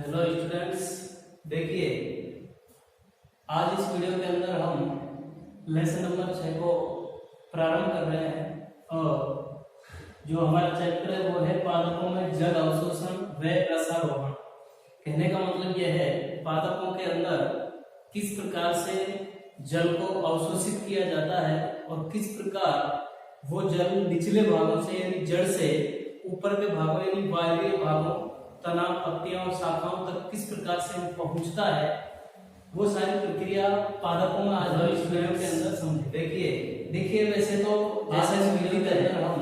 Hello students, देखिए आज इस वीडियो के अंदर हम लेसन नंबर 6 को प्रारंभ कर रहे हैं और जो हमारा चैप्टर है वो है पादपों में जल अवशोषण व रसारोहण। कहने का मतलब यह है पादपों के अंदर किस प्रकार से जल को अवशोषित किया जाता है और किस प्रकार वो जल निचले भागों से यानी जड़ से ऊपर के भागों यानी वायवीय भागों, तना, पत्तियों और शाखाओं तक किस प्रकार से पहुंचता है, वो सारी प्रक्रिया पादपों में आज इस वीडियो के अंदर समझे। देखिए वैसे तो जैसे इस वीडियो के अंदर हम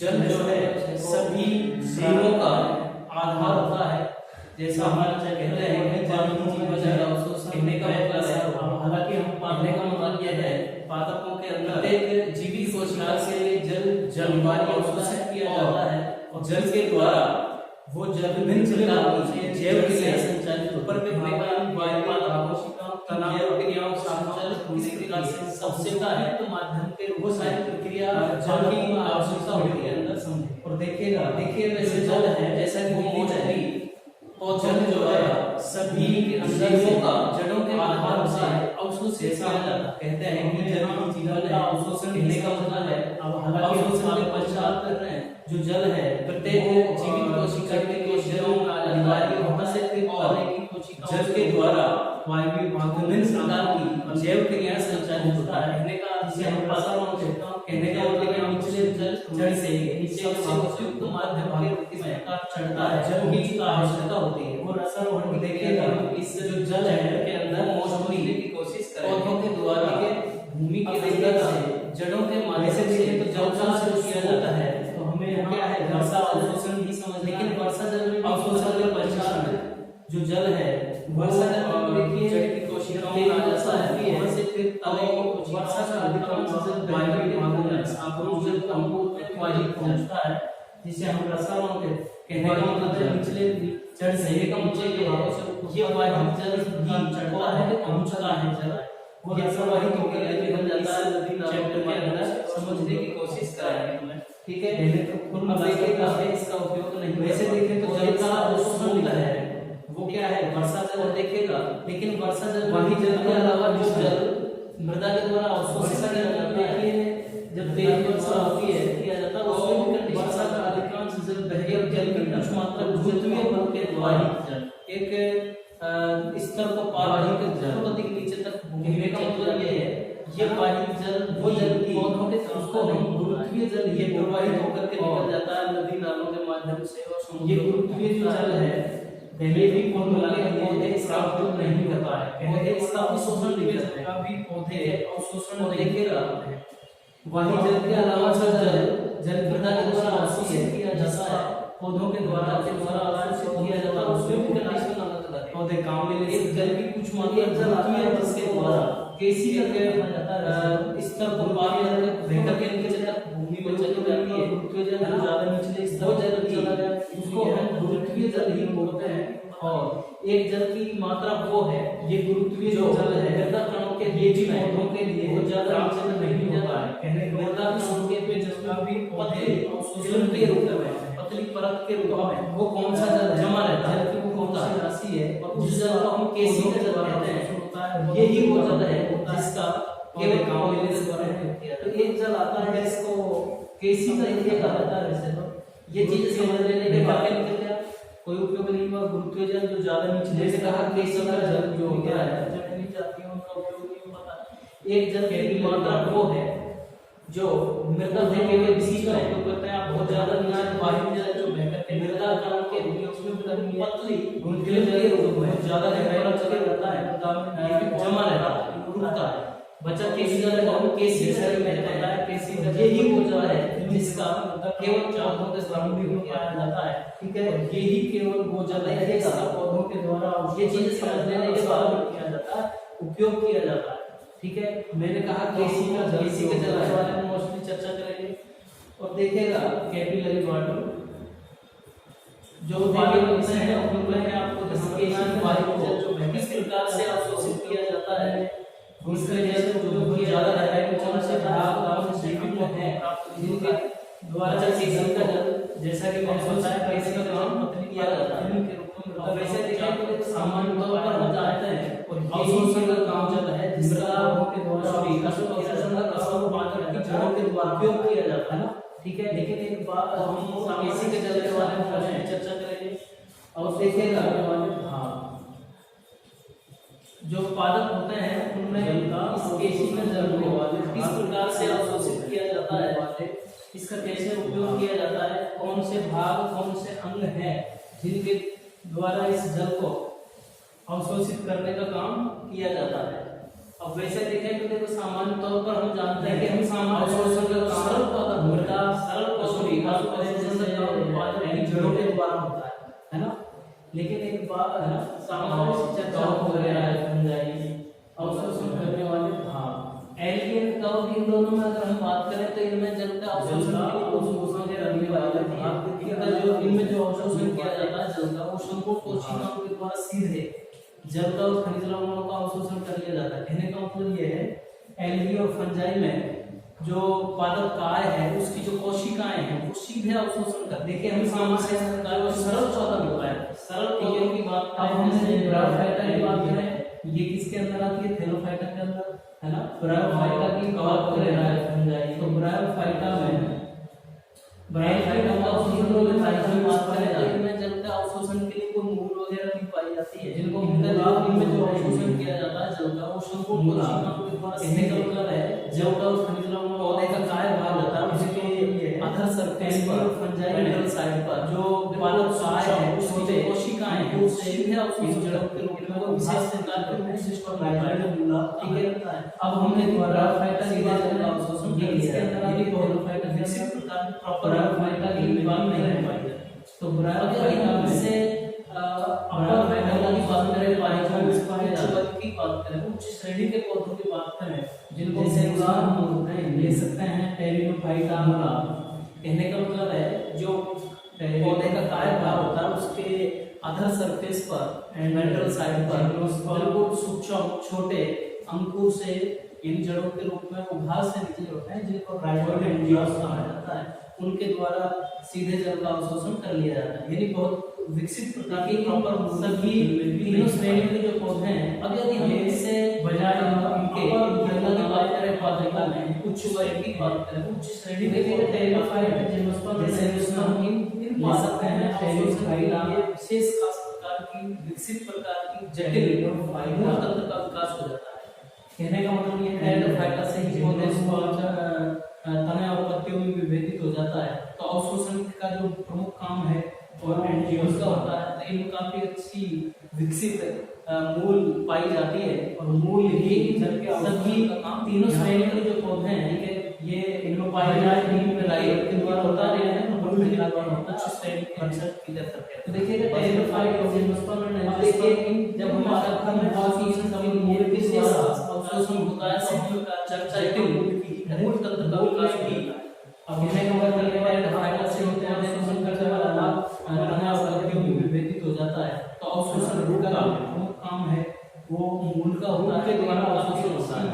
जल जो है सभी जीवों का आधार होता है, जैसा हमारा कहते हैं जल ही जीवन है, अवशोषण कहने का मतलब है। हालांकि हम पढ़ने का मतलब यह है पादपों के अंदर प्रत्येक जीवित कोशिका से जल अवशोषित किया जाता है और जल के द्वारा वो जल विभिन्न जैव क्रिया संचालित ऊपर के आवश्यकता है तो माध्यम के वो सारी प्रक्रिया जल की आवश्यकता होती है अंदर समझे। और देखिए वैसे जल है जैसा कि जल जो है सभी जीवों का जड़ों के आधार होता है, अवशोषित किया जाता है। कहते हैं कि जल ही जीवन है, अवशोषण कहने का मतलब है अब हालांकि अवशोषण के पश्चात कर रहे हैं जो जल है प्रत्येक जीवित कोशिका के कोशिकाओं का अनिवार्य होना से जल के द्वारा वायवीय भागों में प्रकार की जैव क्रिया संचालित होता है। कहने का जिसे हम रसारोहण कहते हैं, कहने का मतलब है नीचे जड़ से नीचे उपयुक्त माध्यम के प्रकार चढ़ता है जल की आवश्यकता होती है। और रसारोहण की देखिएगा इस जो जल है के अंदर मोस्टली की कोशिश करें पौधों के द्वारा भूमि के अंदर से जड़ों के माध्यम से देखें तो जल का अवशोषण किया जाता है। तो हमें क्या है वर्षा अवशोषण भी समझ, लेकिन वर्षा जल में अवशोषण के पश्चात जो जल है वर्षा जल में देखिए जड़ की कोशिकाओं में आ जाता है, वहां से फिर तले की वर्षा का अधिकांश जल वायवीय भागों में सागरों जल कंपोज में पहुंचता है जिसे हम रसारोहण कहने का मतलब है निचले जड़ से एक ऊंचे के भागों से ये वायवीय जल भी चढ़ता है पहुंचता है जल वो रसावाहित होकर निकल जाता है नदी चैप्टर के अंदर समझने की कोशिश करेंगे। ठीक है, पहले तो पूर्ण देखिएगा इसका उपयोग नहीं, वैसे देखें तो जल का अवशोषण है वो क्या है वर्षा जल देखिएगा, लेकिन वर्षा जल वही जल के अलावा जो जल मृदा के द्वारा अवशोषित किया जाता है जब तेज वर्षा होती है किया जाता है उसमें भी वर्षा का अधिकांश जल बह जल की कुछ मात्रा गुरुत्वीय बल के द्वारा एक स्तर को पार कर जल के नीचे तक घूमने का मतलब ये है ये वाहित जल वो जल पौधों के उसको हम गुरुत्वीय जल ये प्रवाहित होकर के निकल जाता है नदी नालों के माध्यम से और ये गुरुत्वीय जल है पहले भी पौधे इसका उपयोग नहीं करता है, पौधे इसका अवशोषण नहीं करते हैं, अभी पौधे अवशोषण देखिएगा वही जल के अलावा जल मृदा के द्वारा अवशोषित किया जाता है, पौधों के द्वारा अवशोषित किया जाता है उसमें भी कंडीशन अलग अलग है। पौधे काम में लेते जल की कुछ मात्रा जल आती है जिसके द्वारा कैसी स्तर को पार करके के नीचे तक भूमि में चली जाती है। गुरुत्वीय जल ज्यादा निचले स्तर जल चला जाए उसको हम गुरुत्वीय जल ही बोलते हैं और एक जल की मात्रा वो है ये गुरुत्वीय जो जल है मृदा कणों के लिए भी पौधों के लिए वो ज्यादा नीचे नहीं होता है। कहने का मृदा कणों के पे जल का भी पतले अवशोषण के रूप में पतली परत के रूप में वो कौन सा जल जमा रहता है जल की वो कौन सी राशि है और उस जल को हम केसी का जल कहते हैं। यही वो जल है जिसका केवल काम लेने से द्वारा तो एक जल आता है इसको केसी का ये कहा जाता है। वैसे तो ये चीज समझ लेने के बाद कोई उपयोग नहीं हुआ। गुरुत्वीय जल जो ज्यादा नीचे से कहा केसी का जल जो हो गया है जड़ नीचे जाती है उनका उपयोग नहीं होता। एक जल की मात्रा वो है जो मृदा के बीच का उपयोग करते हैं। आप बहुत ज्यादा नीचे वायु जल जो बहकर मृदा कण के उसमें पतली गुरुत्वीय जल के रूप में ज्यादा गहरा चले रहता है जमा रहता है रुकता है बचा केसी जल को हम केसी जल में कहता है। केसी जल यही वो जल है जिसका केवल पौधों के द्वारा भी किया जाता है। ठीक है, यही केवल वो जल है जिसका पौधों के द्वारा ये चीज समझ लेने के बाद किया जाता है उपयोग किया जाता है। ठीक है, मैंने कहा केसी का जल के बारे में मोस्टली चर्चा करेंगे और देखिएगा कैपिलरी वाटर जो वायु है उपयोग है आपको जिसके वायु जल जो किस प्रकार से अवशोषित किया जाता है उसके जल जो ज्यादा गहराई में चलने से भाग जीवित है जिनके द्वारा जल का जल जैसा कि मैंने बताया कैसे का काम पतली किया जाता है के रूप में अब वैसे देखें तो सामान्य तौर पर हो जाते हैं और अवशोषण का काम जब है जिसका के द्वारा अवशोषण का काम पाचन की जड़ों के द्वारा उपयोग किया जाता है ना, ठीक है। लेकिन एक बात हम एसी के जल के बारे में चर्चा करेंगे और देखिएगा हाँ जो पादप होते हैं उनमें इस एसी में जल को किस प्रकार से अवशोषित किया जाता है, इसका कैसे उपयोग किया जाता है, कौन से भाग कौन से अंग हैं जिनके द्वारा इस जल को अवशोषित करने का काम किया जाता है। अब वैसे देखें तो देखो सामान्य तौर पर हम जानते हैं कि हम सामान्य अवशोषण का काम सरल जड़ों के द्वारा होता है ना। लेकिन एक बात है ना सामान्य चर्चा वगैरह अवशोषण करने वाले हाँ एल्गिन कव इन दोनों में अगर हम बात करें तो इनमें जल का अवशोषण के रखने वाले जो इनमें जो अवशोषण किया जाता है जल का वो संपूर्ण कोशिकाओं के द्वारा सीधे जल का और खनिज लवणों का अवशोषण कर लिया जाता है। कहने का मतलब ये है एल्गी और फंजाई में जो पादप काय है उसकी जो कोशिकाएं हैं वो सीधे अवशोषण कर देखिए हम सामान्य सरल चौदह होता है सरल पौधों की बात अब हमने ब्रायोफाइटा की बात करें ये किसके अंदर आती है थैलोफाइटा के अंदर है ना। ब्रायोफाइटा की बात करें तो ब्रायोफाइटा में जल का अवशोषण के लिए कोई मूल वगैरह नहीं पाई जाती है जिनको इनमें जो अवशोषण किया जाता है जल का वो संपूर्ण कोशिकाओं के द्वारा कहने का मतलब है जल का खनिज लवणों पौधे का काय भाग होता है उसके अधर सरफेस पर फंजाइल साइड पर जो पादप काय है उसकी जो कोशिकाएं हैं वो सीधे अवशोषण जड़ों के रूप में विशेष प्रकार के रूप सिस्टम में ठीक है। अब हमने ब्रायोफाइटा सीधे जल का अवशोषण किया इसके अंदर आगे ब्रायोफाइटा विशेष प्रकार प्रॉपर ब्रायोफाइटा की बात नहीं हो पाई तो ब्रायोफाइटा में से अपर फाइटा की बात करें पाइथन की बात करें उच्च श्रेणी के पौधों की बात करें जिनको जैसे उदाहरण हम ले सकते हैं टेरिडोफाइटा अमला। कहने का मतलब है जो पौधे का काय भाग होता है उसके अधर सरफेस पर एंड वेंट्रल साइड पर बिल्कुल सूक्ष्म छोटे अंकुर से इन जड़ों के रूप में उभार से निकले होते हैं जिनको राइजोइड एंजियोस कहा जाता है उनके द्वारा सीधे जल का अवशोषण कर लिया जाता है। यानी बहुत विकसित प्रकार की प्रॉपर सभी तीनों श्रेणी के जो पौधे हैं अब यदि हम इससे बजाय इनके की बात करें पौधे में उच्च वर्ग की बात करें उच्च श्रेणी के टेरिडोफाइट जिम्नोस्पर्म जैसे हम इन पा सकते हैं टेरिडोफाइटा विशेष खास प्रकार की विकसित प्रकार की जटिल फाइबर तंत्र का विकास हो जाता है। कहने का मतलब ये टेरिडोफाइटा से ही पौधे तने और पत्तियों में विभेदित हो जाता है। तो अवशोषण का जो प्रमुख काम है और एंजियोस का होता है तो इनमें काफी अच्छी विकसित मूल पाई जाती है और मूल ही जल के सभी तीनों श्रेणी के जो पौधे हैं ठीक है ये इनमें पाए जाए नीम में लाइट के द्वारा होता है तो उच्च श्रेणी के कंसेप्ट की जा सकते हैं। तो देखिए टेरिडोफाइट और जिम्नोस्पर्म में अब देखिए जब हम बात करते हैं कि सभी मूल के साथ अवशोषण होता है तो हम चर्चा मूल तंत्र का विकास भी अब कहने का मतलब ये है टेरिडोफाइटा से होते हैं अवशोषण करने वाला लाभ तने और पत्तियों में विभेदित हो जाता है। तो अवशोषण रूट का प्रमुख काम है वो मूल का होता है द्वारा अवशोषण होता है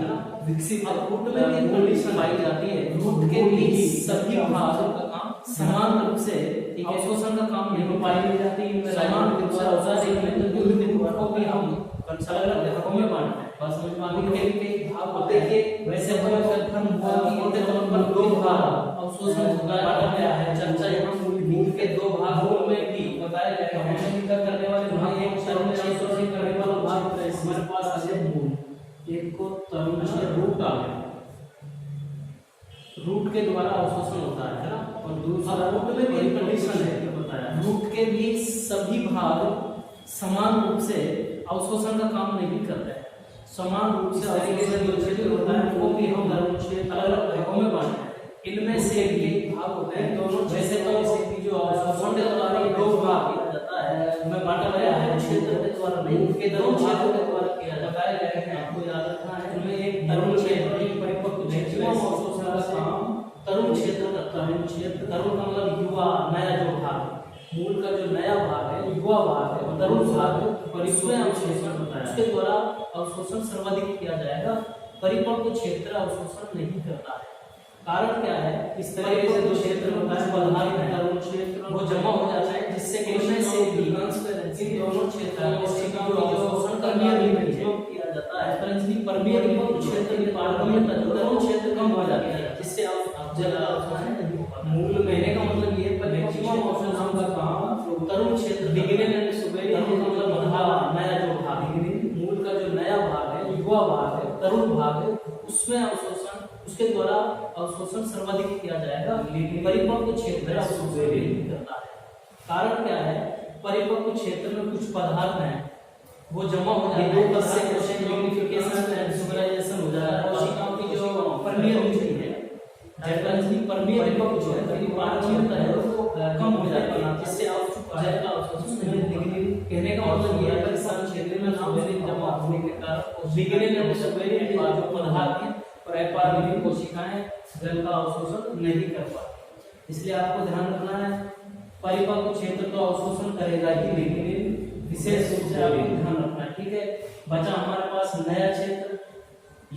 विकसित रूट में भी कंडीशन पाई जाती है रूट के बीच सभी भागों का काम समान रूप से अवशोषण का काम नहीं पाई जाती है समान रूप से औजार में तो मूल के द्वारा भी हम अलग भागों में बांटते हैं बस समझ में आ गया कि भाग होते हैं वैसे हम कथन हुआ कि मोटे तौर पर दो भाग अवशोषण बांटा गया है। चर्चा यहाँ मूल के दो भागों में भी बताया गया है हमने क्या करने वाले भाग एक तरुण अवशोषण करने वाला भाग हमारे पास आ गया मूल एक को तरुण रूट आ गया रूट के द्वारा अवशोषण होता है ना और दूसरा रूट में भी कंडीशन है तो बताया रूट के भी सभी भाग समान रूप से अवशोषण का काम नहीं करते हैं समान रूप से तरीके से जो क्षेत्र होता है वो भी हम अलग अलग भागों में बांटते हैं। इनमें से भी भाग होते हैं दोनों जैसे तो जो अवशोषण के द्वारा दो भाग किया जाता है में बांटा गया है क्षेत्र के द्वारा नहीं उनके दो भागों के द्वारा किया जाता है। आपको याद रखना है इनमें एक तरुण क्षेत्र एक परिपक्व क्षेत्र अवशोषण का काम तरुण क्षेत्र करता है। क्षेत्र तरुण का मतलब युवा नया जो भाग मूल का जो नया भाग है युवा भाग है तरुण भाग परिपक्व अवशोषण होता है उसके द्वारा अवशोषण सर्वाधिक किया जाएगा। परिपक्व क्षेत्र अवशोषण नहीं करता है कारण क्या है, इस तरीके से जो क्षेत्र होता है बलहारी तरुण क्षेत्र वो जमा हो जाता है, जिससे इनमें से भी इन दोनों क्षेत्रों में कोशिकाओं की जो अवशोषण परमिएबिलिटी जो किया जाता है परमिएबिलिटी क्षेत्र की पारगम्यता जो तरुण क्षेत्र कम हो जाती है, जिससे आप जल का अवशोषण नहीं हो पाता। मूल कहने का मतलब ये है मैक्सिमम अवशोषण का काम तरुण क्षेत्र बिगिनिंग एंड सुपेरियर मतलब बढ़ावा नया जो भाग मूल का जो नया भाग है युवा भाग है तरुण भाग है उसमें अवशोषण उसके द्वारा अवशोषण सर्वाधिक किया जाएगा, लेकिन परिपक्व क्षेत्र अवशोषण नहीं करता है। कारण क्या है, परिपक्व क्षेत्र में कुछ पदार्थ हैं वो जमा हो जाते हैं, इससे कोशिका यूनिफिकेशन एंड सुपराइजेशन हो जाता है। कोशिकाओं की जो परमिएबिलिटी है जैसे परमिएबिलिटी जो है पारगम्यता है वो कम हो जाती है, जिससे आप जल का अवशोषण नहीं। कहने का मतलब ये है कि इस क्षेत्र में नाम जमा होने के कारण बिगिनिंग एंड सुपेरियर जो पदार्थ है और एपार्बिक कोशिकाएं जल का अवशोषण नहीं कर पाती। इसलिए आपको ध्यान रखना है परिपक्व क्षेत्र तो अवशोषण करेगा ही, लेकिन विशेष रूप से आपको ध्यान रखना है। ठीक है, बचा हमारे पास नया क्षेत्र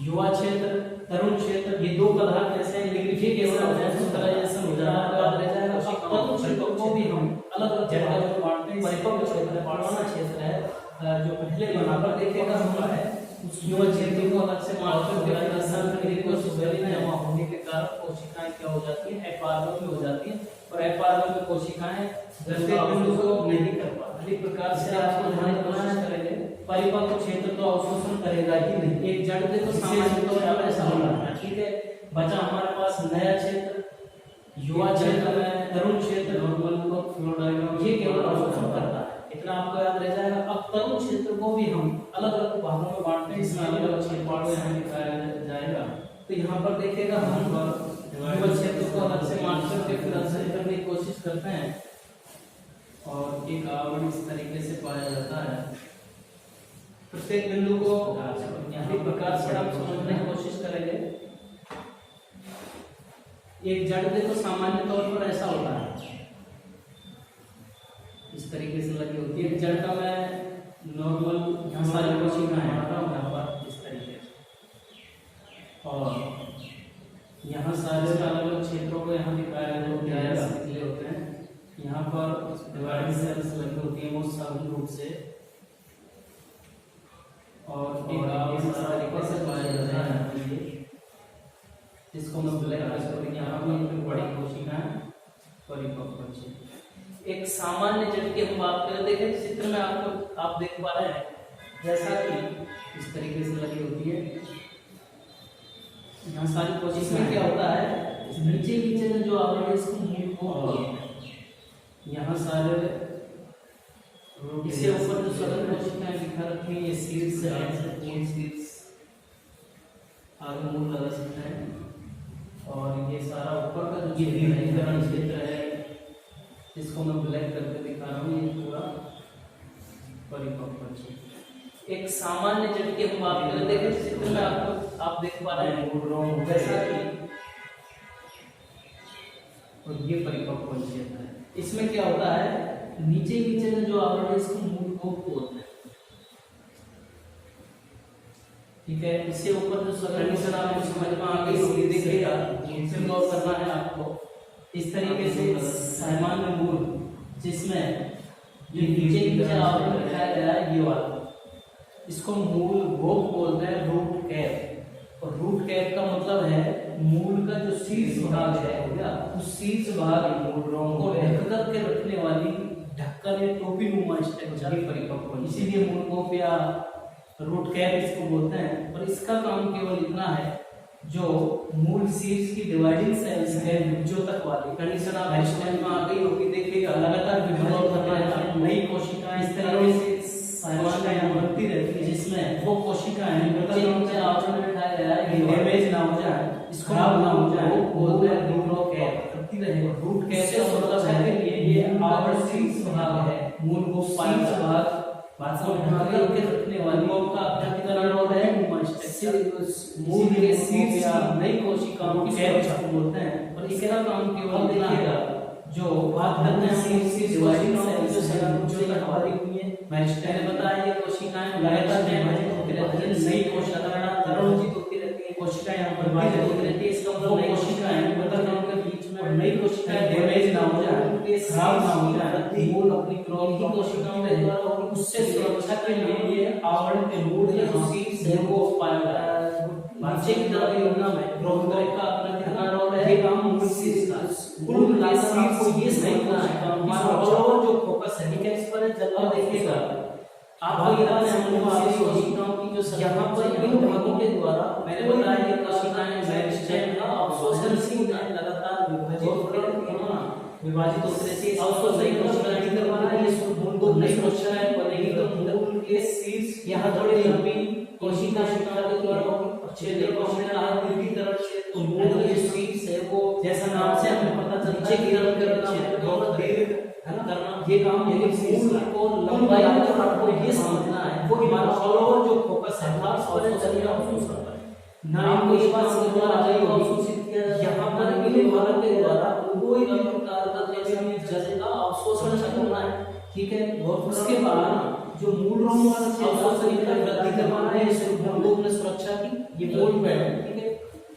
युवा क्षेत्र तरुण क्षेत्र, ये दो पदार्थ ऐसे हैं लिक्विफिकेशन हो जाए सुपराइजेशन हो जाए तो रह जाएगा। तरुण क्षेत्र को भी हम अलग अलग जगह जो बांटते हैं, परिपक्व क्षेत्र पुराना क्षेत्र है जो पहले बना पर देखेगा हुआ है उस युवा क्षेत्र को अलग से मार्कर जमा होने के कारण कोशिकाएं क्या हो जाती है एपार्बल में हो जाती है और एपार्बल में कोशिकाएं जल का अवशोषण नहीं कर पाती। इस प्रकार से आपको ध्यान रखना करेंगे परिपक्व क्षेत्र तो अवशोषण करेगा ही नहीं। एक जड़ देखो सामान्य तौर पर ऐसा होना है। ठीक है, बचा हमारे पास नया क्षेत्र युवा क्षेत्र में तरुण क्षेत्र नॉर्मल ये केवल अवशोषण करता है, इतना आपको याद रह जाएगा। अब तरुण क्षेत्र को भी हम अलग अलग भागों में बांटते हैं, इसमें अलग अलग क्षेत्र में दिखाया जाएगा। तो यहाँ पर देखिएगा हम युवा क्षेत्र को अलग से मार्क करके फिर आंसर करने की कोशिश करते हैं और एक आवरण इस तरीके से पाया जाता है। प्रत्येक बिंदु को इसी प्रकार से आप समझने की कोशिश करेंगे। एक जड़ देखो सामान्य तौर पर ऐसा होता है, इस तरीके से लगी होती है। जड़ का मैं नॉर्मल यहाँ सारी कोशिकाएं बनाता हूँ यहाँ पर इस तरीके से और यहाँ सारे अलग अलग क्षेत्रों को यहाँ दिखाया निकले होते हैं। यहाँ पर डिवाइडिंग सेल्स लगी होती है वो सभी रूप से और एक तरीके से पाया जाता है, जिसको मैं ब्लैक कलर यहाँ पर बड़ी कोशिकाएं परिपक्व क्षेत्र। एक सामान्य जड़ की हम बात करें, देखें चित्र में आपको आप देख पा रहे हैं जैसा कि इस तरीके से लगी होती है। यहाँ सारी कोशिकाएं क्या होता है नीचे नीचे में जो आवरण है इसको मूल को यहाँ सारे इससे ऊपर जो सघन कोशिकाएं दिखा रखी हैं ये सीड्स है, मूल सीड्स आगे मूल लगा सकते हैं और ये सारा ऊपर का जो विभीकरण क्षेत्र है जिसको मैं ब्लैक करके दिखा रहा हूँ ये पूरा परिपक्व क्षेत्र। एक सामान्य जड़ की हम बात करें, देखें चित्र में आपको आप देख पा रहे हैं जैसा कि और ये परिपक्व क्षेत्र है। इसमें क्या होता है नीचे नीचे में जो आवरण है इसको मूल को बोलते हैं। ठीक है, इससे ऊपर जो कंडीशन आपको समझ में आ गई ये देखिएगा, इनसे गौर करना है आपको। इस तरीके से सामान्य मूल जिसमें ये नीचे नीचे आवरण दिखाया गया है ये वाला, इसको मूल भोग बोलते हैं, रूट कैप। और रूट कैप का मतलब है मूल का जो शीर्ष भाग है हो गया उस शीर्ष भाग को ढक कर के रखने वाली ढक्कन या टोपी नुमा स्ट्रक्चर परिपक्व, इसीलिए मूल कोप या रूट कैप इसको बोलते हैं। और इसका काम केवल इतना है जो मूल शीर्ष की डिवाइडिंग सेल्स है जो तक वाली कंडीशन आप समझ में आ गई होगी। देखिएगा लगातार विभाजन करना है, नई कोशिकाएं इस तरह से बनती रहती है जिसमें वो कोशिकाएं नीचे आवरण में दिखाया गया है डैमेज ना हो जाए, इसको खराब ना हो जाए, वो बोलते हैं रूट कैप करती रहे। रूट कैप का मतलब है कि ये आवरण शीर्ष भाग है, मूल को शीर्ष भाग वास्तव में ढक के रखने वाली का अभ्यंतरण हो रहा है मूल के शीर्ष या नई कोशिकाओं की कैप बोलते हैं। और इसका काम केवल देखिएगा जो बात करते हैं शीर्ष की डिवाइडिंग सेल्स जो हमारी हुई है मैंने बताया ये कोशिकाएं लगातार विभाजित होती रहती हैं, नई कोशिकाएं धर्मजित होती रहती हैं, कोशिकाएं कोशिकाएं यहाँ पर विभाजित होती रहती है, इसका मतलब नई कोशिकाएं मतलब उनके बीच में नई कोशिकाएं डैमेज ना हो जाए, खराब ना हो जाए, मूल अपनी ग्रोथ की कोशिकाओं में द्वारा उससे सुरक्षा के लिए आवरण के मूल या सीड्स है वो पाया जाता है। नीचे की तरफ योजना में ग्रोथ का अपना कितना रोल है, ये काम मूल सीड्स का मूल के सीड्स को ये समझना है और जो फोकस है ठीक है इस पर जल्दी देखिएगा आपको ये बात समझ में आ रही होगी कि जो यहाँ पर इन भागों के द्वारा मैंने बताया कि कोशिकाएं मेरिस्टेम का अवशोषण सी लगातार विभाजित होते रहती है, अवशोषण कोशिकाएं की तरफ बनेगी, मूल को नई कोशिकाएं बनेगी तो मूल के सीड्स यहाँ थोड़ी लंबी कोशिका के द्वारा होगी, छेद कोशिकाएं की तरफ से तो मूल के सीड्स है वो जैसा नाम से हमें पता चलता है गिरन करना बहुत दीर्घ है ना करना ये काम ये मूल को लंबाई में तो आपको ये समझना है वो हमारा और जो फोकस है खास पर चलिए अवशोषण पर नाम को ये बात समझ में आ जाएगी अवशोषित किया यहाँ पर मिले भाग के द्वारा कोई भी प्रकार का जैसे जल का अवशोषण करना है ठीक है। और उसके बाद जो मूल रोम वाला अवशोषण की वृद्धि करना है इस रोम में सुरक्षा की ये मूल पे ठीक है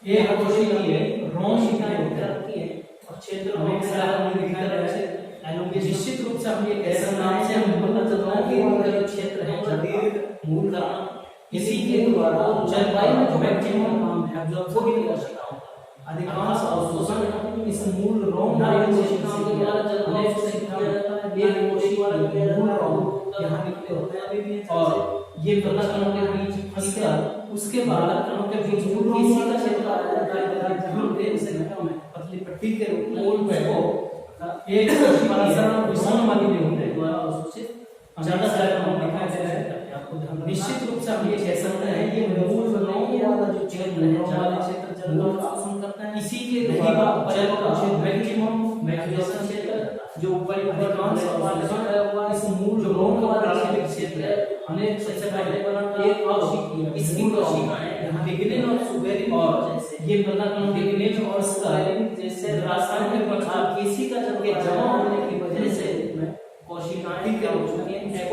ये कोशिका है रोम शिकाएं होती है और क्षेत्र में सारा दिखाया गया है निश्चित रूप से हम ये ऐसा नाम से हमें पता चलता है कि उनका क्षेत्र है जदीर मूल करना इसी के द्वारा जलवायु में जो मैक्सिमम काम है जो वो भी कोशिकाओं अधिकांश अवशोषण इस मूल रोम नामक कोशिकाओं के द्वारा जलवायु से किया जाता है। ये कोशिका मूल रोम यहाँ निकले होते हैं अभी और ये कणों के बीच फंसकर उसके बाद कणों के बीच किसी का क्षेत्र आ जाता है जहां पे इसे पतली पट्टी के रूप में मूल पे को एक परसरण विषम वाली में होते हैं द्वारा अवशोषित ज्यादा से ज्यादा हम दिखाई दे रहे हैं आपको निश्चित रूप से हम ये कह सकते हैं ये मूल रोम वाला जो क्षेत्र है वाला क्षेत्र जल का अवशोषण करता है इसी के द्वारा जल का मैक्सिमम मैक्सिमेशन क्षेत्र जो ऊपर अधिकांश अवशोषण है हुआ इस मूल रोम वाला क्षेत्र है अनेक सबसे पहले बना एक कोशिका इसकी कोशिकाएं यहां लिग्निन और सुबेरिन और जैसे ये बना लिग्निन और सुबेरिन जैसे रासायनिक पदार्थ किसी का जब के जमा होने की वजह से कोशिकाएं क्या हो चुकी हैं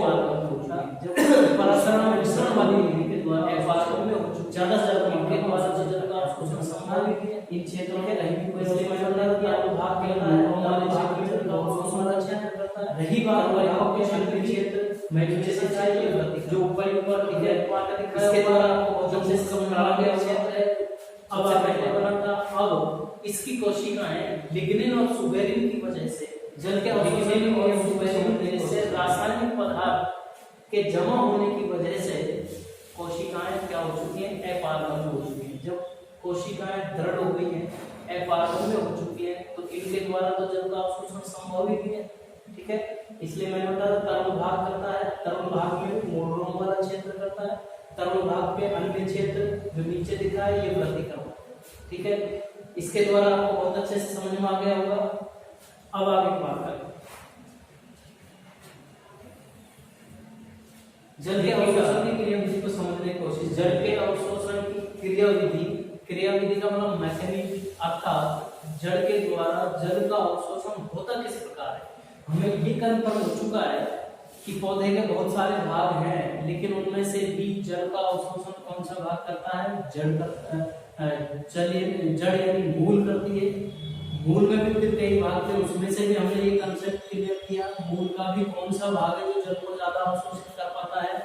जब परसरण मिश्रण वाली विधि के द्वारा एफआर में हो चुकी ज्यादा से ज्यादा इनके द्वारा जल का अवशोषण संभावित है इन क्षेत्रों के रही कोई समझदार कि आप भाग के हमारे क्षेत्र में जल का अवशोषण अच्छा करता है। रही बात हमारे आपके क्षेत्र क्षेत्र मैग्नीशियम चाहिए जो ऊपर ऊपर दिखाया दिखाया इसके द्वारा आपको जब से समझ आ गया क्षेत्र है अब पहले बना था अब इसकी कोशिकाएं लिग्निन और सुबेरिन की वजह से जल के लिग्निन और सुबेरिन से रासायनिक पदार्थ के जमा होने की वजह से कोशिकाएं क्या हो चुकी हैं अपारगम्य हो चुकी हैं। जब कोशिकाएं दृढ़ हो गई हैं अपारगम्य हो चुकी हैं तो इनके द्वारा तो जल का अवशोषण संभव ही नहीं है ठीक है। इसलिए मैंने बताया तरल भाग करता है तरल भाग में मूल रोम वाला क्षेत्र करता है तरल भाग पे अन्य क्षेत्र जो नीचे दिखा है ये वृद्धि करता है ठीक है। इसके द्वारा आपको बहुत अच्छे से समझ में आ गया होगा। अब आगे की बात करें जल के अवशोषण की क्रियाविधि को समझने की कोशिश। जल के अवशोषण की क्रियाविधि का मतलब मैकेनिज्म अर्थात जल के द्वारा जल का अवशोषण होता किस प्रकार है। हमें ये कन्फर्म हो चुका है कि पौधे के बहुत सारे भाग हैं लेकिन उनमें से भी जल का अवशोषण कौन सा भाग करता है जड़ करता है जड़ यानी मूल करती है। मूल में भी फिर कई भाग थे उसमें से भी हमने ये कांसेप्ट क्लियर किया मूल का भी कौन सा भाग है जो जल को ज्यादा अवशोषित कर पाता है।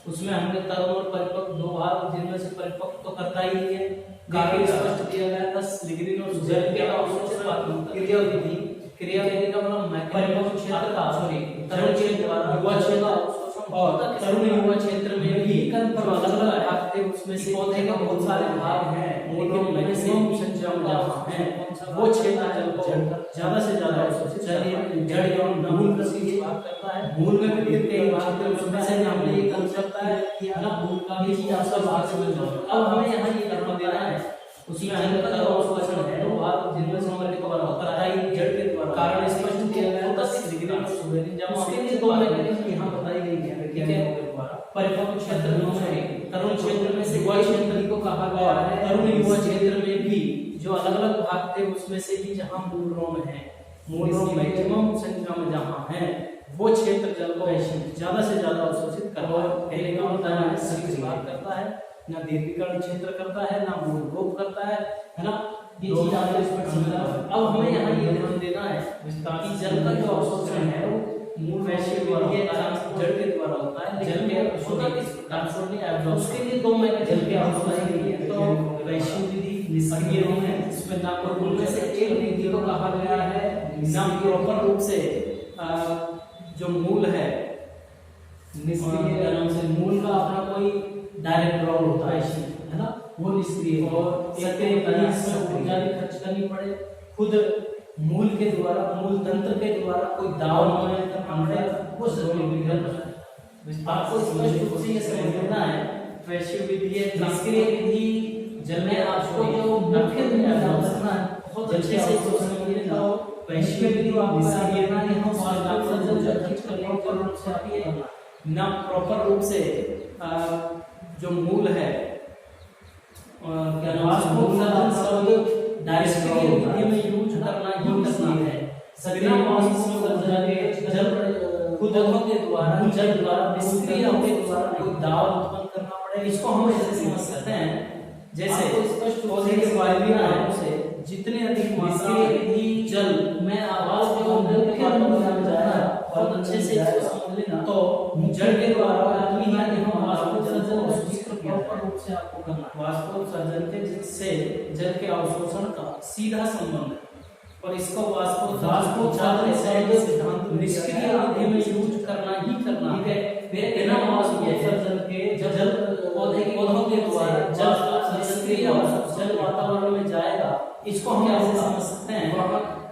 उसमें हमने तरल और परिपक्व दो भाग जिनमें से परिपक्व तो करता ही नहीं है काफी स्पष्ट किया गया था लिग्निन और जल के अवशोषण क्रियाविधि का मतलब परिपक्व क्षेत्र का सॉरी तरल क्षेत्र युवा क्षेत्र और तरुण युवा क्षेत्र में भी अलग अलग भाग थे उसमें से पौधे का बहुत सारे भाग हैं लेकिन उनमें से संख्या में है वो क्षेत्र जल को ज्यादा से ज्यादा अवशोषित चलिए जड़ एवं मूल कृषि भाग करता है। मूल में भी कई भाग थे उसमें से हमने ये कांसेप्ट किया ना मूल का भी ज्यादा भाग से मिल जाता। अब हमें यहाँ ये करना देना है उसमें जल का अवशोषण है वो भाग जिनमें से हमारे को करता है जड़ के द्वारा कारण स्पष्ट किया गया था लिग्निन और सुबेरिन जब उसके लिए दो मैकेनिज्म यहाँ बताई गई है परिपक्व क्षेत्र में तरुण क्षेत्र में से युवा क्षेत्र को कहा गया है। तरुण युवा क्षेत्र में भी जो अलग अलग भाग थे उसमें से भी जहाँ मूल रोम है मूल रोम मैक्सिमम संख्या में जहाँ है वो क्षेत्र जल को ज्यादा से ज्यादा अवशोषित करता है। पहले का होता है भाग करता है ना दीर्घीकरण क्षेत्र करता है, ना मूल रोप करता है ना। ये चीज आपको इस पर समझना है। अब हमें यहाँ ये ध्यान देना है कि जल का जो अवशोषण है वो मूल वैश्य द्वारा होता है, जल के द्वारा होता है, जल के अवशोषण किस प्रकार से उसके लिए दो मैंने जल के अवशोषण के लिए तो वैश्य विधि, निष्क्रिय विधि है, इसमें ना कोई उनमें से एक विधि को कहा गया है ना प्रॉपर रूप से जो मूल है निष्क्रिय नाम से मूल का अपना कोई डायरेक्ट रोल होता है ना, वो निष्क्रिय और एक ऊर्जा भी खर्च करनी पड़े, खुद मूल के द्वारा मूल तंत्र के द्वारा कोई दाव निर्माण करना पड़े, वो जरूरी विघटन। आपको स्पष्ट रूप से ये समझना है वैश्य विधि निष्क्रिय विधि जल में आपको जो मुख्य करना है बहुत अच्छे से समझिएगा। वैश्य विधि निष्क्रिय विधि हम ना प्रॉपर रूप से जो मूल है क्या नाम शब्द निष्क्रिय विधि में यूज करना ही करना है। बिना जल खुद के द्वारा जल द्वारा निष्क्रिय के द्वारा कोई दाव उत्पन्न करना पड़े, इसको हम ऐसे समझ सकते हैं जैसे स्पष्ट पौधे के वायवीय नाम से जितने अधिक मात्रा में जल में आवाज जो मुख्य में जाएगा बहुत अच्छे से इसको समझ लेना तो जल के द्वारा आदमी यानी हम वाष्पोत्सर्जन प्रॉपर रूप से आपको करना वाष्पोत्सर्जन के जिससे जल के अवशोषण का सीधा संबंध है और इसको वाष्पोत्सर्जन सिद्धांत निष्क्रिय विधि में यूज करना ही करना है। बिना वाष्पोत्सर्जन के जल पौधों के द्वारा जल निष्क्रिय जल वातावरण में जाएगा, इसको हम कैसे समझ सकते हैं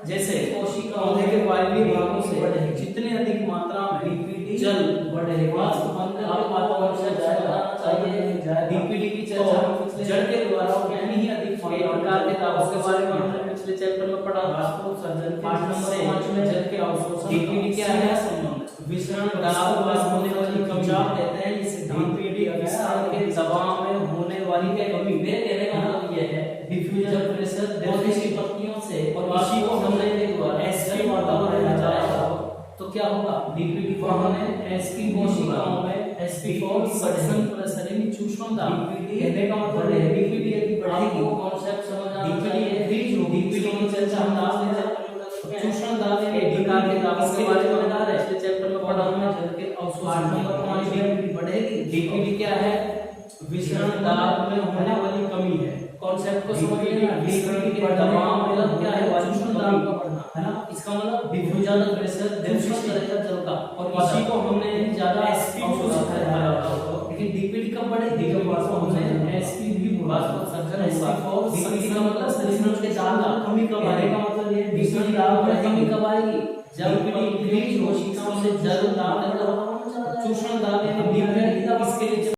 जैसे कोशिका पौधे के वायवीय भागों से जितने अधिक मात्रा में जल बढ़ेगा वातावरण से जाएगा चाहिए डीपीडी की चर्चा हम जल के द्वारा यानी ही अधिक प्रकार के तापों के बारे में हमने पिछले चैप्टर में पढ़ा। वाष्पोत्सर्जन पाठ नंबर 5 में जल के अवशोषण डीपीडी क्या है संबंध विसरण दबाव में होने वाली कमी कहते हैं। इस डीपीडी विसरण के दबाव में होने वाली कमी वे कहने का मतलब यह है डिफ्यूजन प्रेशर पौधे की पत्तियों से और इसी को हमने के द्वारा एसपी वातावरण में जाएगा तो क्या होगा डीपीडी को हमने एसपी कोशिकाओं में एसपी को सक्शन प्रेशर यानी चूषण दाब कहने का मतलब है डीपीडी यदि बढ़ेगी कांसेप्ट समझना डीपीडी की चर्चा हम दाब ले चूषण दाब यानी प्रकार के दाब के बारे में बता रहे हैं चैप्टर में पढ़ा हमने जल के अवशोषण नंबर 5 डीपीडी बढ़ेगी। डीपीडी क्या है विसरण दाब में होने वाली कमी है, कॉन्सेप्ट को समझिए ना। डीपीडी के दबाव मतलब क्या है चूषण दाब का बढ़ना है ना, इसका मतलब डिफ्यूजन प्रेशर दूषित करेगा जल का और इसी को हमने ज्यादा एसपी घोषित किया है। लेकिन डीपीडी कब बढ़ेगी जब हमने एसपी भी वाष्पोत्सर्जन एसपी डीपीडी का मतलब सॉल्यूशन के दाब का कमी कब आएगा मतलब ये विसरण दाब में कमी कब आएगी जब डीपीडी कोशिकाओं से जल दाब चूषण दाब यानी डीपीडी इसके लिए